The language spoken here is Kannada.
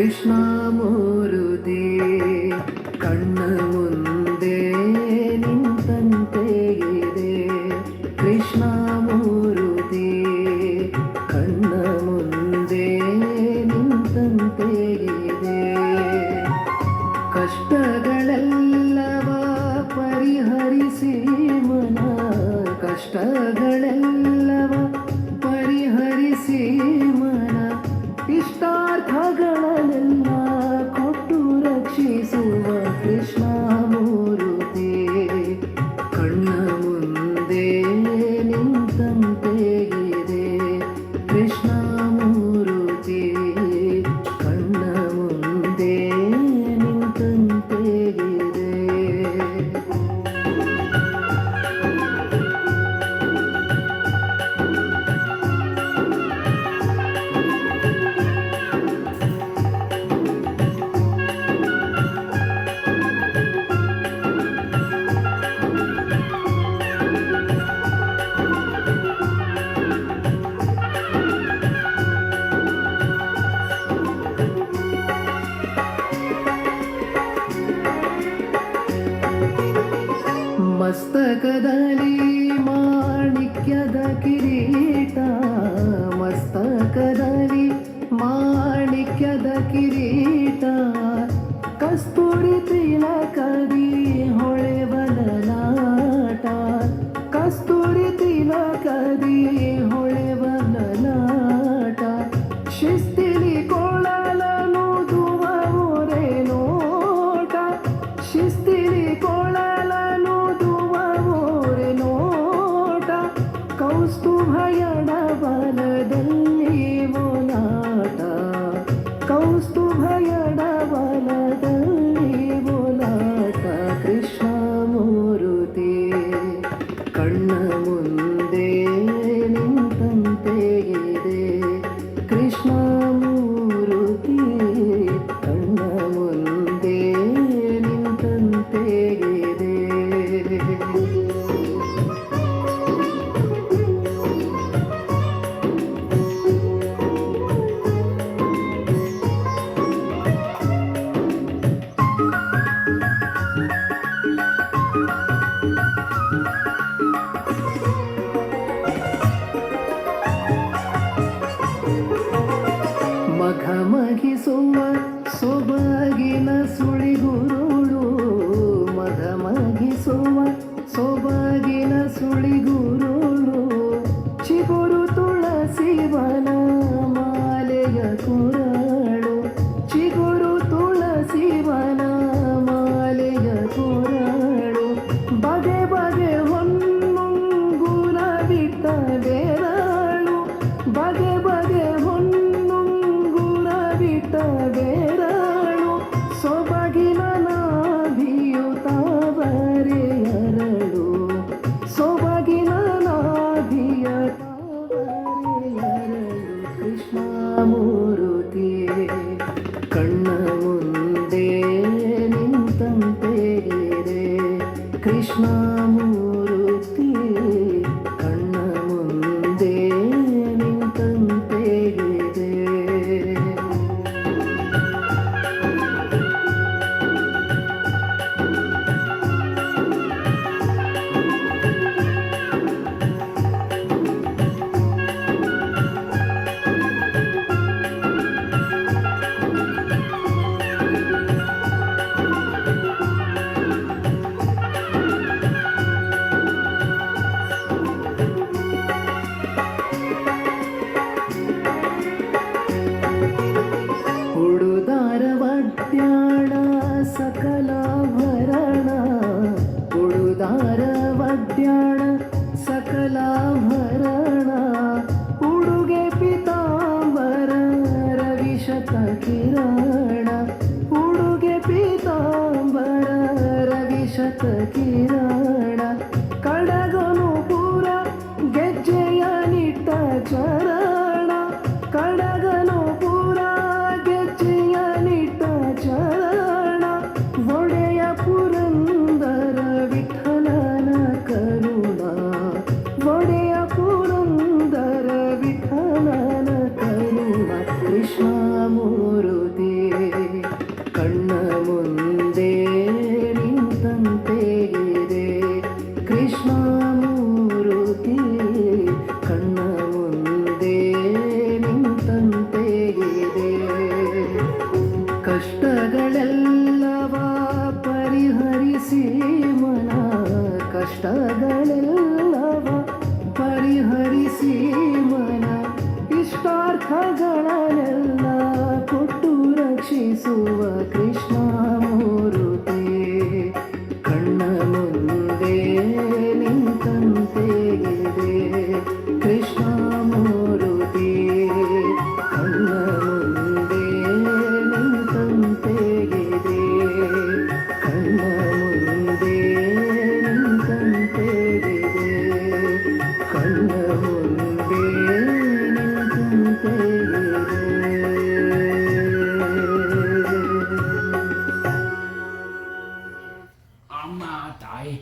ಕೃಷ್ಣಮೂರುತಿ ಕಣ್ಣ ಮುಂದೆ ನಿಂತಂತೆ ಇದೆ. ಕೃಷ್ಣಮೂರುತಿ ಕಣ್ಣ ಮುಂದೆ ನಿಂತಂತೆ ಇದೆ. ಕಷ್ಟಗಳೆಲ್ಲವ ಪರಿಹರಿಸಿ ಮನ, ಕಷ್ಟಗಳೆಲ್ಲವ ಪರಿಹರಿಸಿ ಮನ, ಇಷ್ಟಾರ್ಥಗಳನ್ನೆಲ್ಲ ಕೊಟ್ಟು ರಕ್ಷಿಸುವ ಕೃಷ್ಣಮೂರುತಿ ಕಣ್ಣ ಮುಂದೆ ನಿಂತಂತೆ ಇದೆ. ಕೃಷ್ಣಮೂರುತಿ ಕಣ್ಣ ಮುಂದೆ ನಿಂತಂತೆ ಇದೆ. ಮಸ್ತಕದಲ್ಲಿ ಮಾಣಿಕ್ಯದ ಕಿರೀಟ, ಮಸ್ತಕದಲ್ಲಿ ಮಾಣಿಕ್ಯದ ಕಿರೀಟ, ಕಸ್ತೂರಿ ತಿಲಕದಿ ಹೊಳೆವಲಲಾಟ, ಕಸ್ತೂರಿ ತಿಲಕದಿ ಹೊಳೆವಲಲಾಟ, ಶಿಸ್ತಿಲಿ ಕೊಳಲನು ದುವರೆ ನೋಟ, ಶಿಸ್ತಿಲಿ ಕೊಳಲನು ಕೌಸ್ತುಭಯಡ ಬಲದಲ್ಲಿ ಓಲಾಟ, ಕೌಸ್ತುಭಯಡ ಬಲದಲ್ಲಿ ಓಲಾಟ. ಕೃಷ್ಣಮೂರುತಿ ಕಣ್ಣ ಮುಂದೆ ನಿಂತಂತೆ ಇದೆ. ಕೃಷ್ಣಮೂರುತಿ ಕಣ್ಣ ಮುಂದೆ ನಿಂತಂತೆ ಇದೆ. ಮಘಮಘಿಸುವ ಸೊಬಗಿನ ಸುಳಿಗುರುಳು, ಮಘಮಘಿಸುವ ಸೊಬಗಿನ ಸುಳಿಗುರುಳು, ಚಿಗುರು ತುಳಸಿವನ ಮಾಲೆಯ ಕುರಳು, ಚಿಗುರು ತುಳಸಿವನ ಮಾಲೆಯ ಕುರಳು, ಬಗೆ ಬಗೆ ಹೊನ್ನುಂಗುರ ಬಿಟ್ಟ ಬೇರಳು, ಬಗೆ ಬಗೆ ಬೇರಳು, ಸೊಬಗಿನ ನಾಭಿಯು ತಾವರೆಯರಳು, ಸೊಬಗಿನ ನಾಭಿಯ ತಾವರೆಯರಳು. ಕೃಷ್ಣಮೂರುತಿ ಕಣ್ಣ ಮುಂದೆ ನಿಂತಂತೆ ಇದೆ. ಕೃಷ್ಣಮೂರುತಿ ಕಣ್ಣ ಮುಂದೆ ನಿಂತಂತೆ ಇದೆ. ಉಡುದಾರವಡ್ಯಾಣ ಸಕಲಾಭರಣ, ಉಡುದಾರವಡ್ಯಾಣ ಸಕಲಾಭರಣ, ಉಡುಗೆ ಪೀತಾಂಬರ ರವಿಶತ ಕಿರಣ, ಉಡುಗೆ ಪೀತಾಂಬರ ರವಿಶತ ಕಿರಣ, ಕಡಗನು ಪುರ ಗೆಜ್ಜೆಯ ನಿಟ್ಟ ಚರಣ, ಕಡಗನು ಪುರ ಗೆಜ್ಜೆಯ ನಿಟ್ಟ ಚರಣ, ಒಡೆಯ ಪುರಂದರ ವಿಠಲನ ಕರುಣ, ಒಡೆಯ ಪುರಂದರ ವಿಠಲನ ಕರುಣ. ಕೃಷ್ಣಮೂರುತಿ ಕಣ್ಣ ಮುಂದೆ ನಿಂತಂತೆ ಇದೆ ಕೃಷ್ಣಮೂರ್ತಿ ಕಣ್ಣ ಮುಂದೆ ನಿಂತಂತೆ ಇದೆ ಕಷ್ಟಗಳೆಲ್ಲವ ಪರಿಹರಿಸಿ ಮನ ಕಷ್ಟಗಳೆಲ್ಲವ ಪರಿಹರಿಸಿ ಮನ ಇಷ್ಟಾರ್ಥಗಳನ್ನೆಲ್ಲ ಕೊಟ್ಟು ರಕ್ಷಿಸುವ ಕೃಷ್ಣಮೂರ್ತಿ ಕಣ್ಣ ಮುಂದೆ ನಿಂತಂತೆ ಇದೆ ಕೃಷ್ಣಮೂರ್ತಿ ಕಣ್ಣ ಮುಂದೆ ನಿಂತಂತೆ ಇದೆ ಕಣ್ಣ ಮುಂದೆ ನಿಂತಂತೆ ಇದೆ ಕಣ್ಣ ಮುಂದೆ ನಿಂತಂತೆ ಇದೆ ಅಮ್ಮ ತಾಯಿ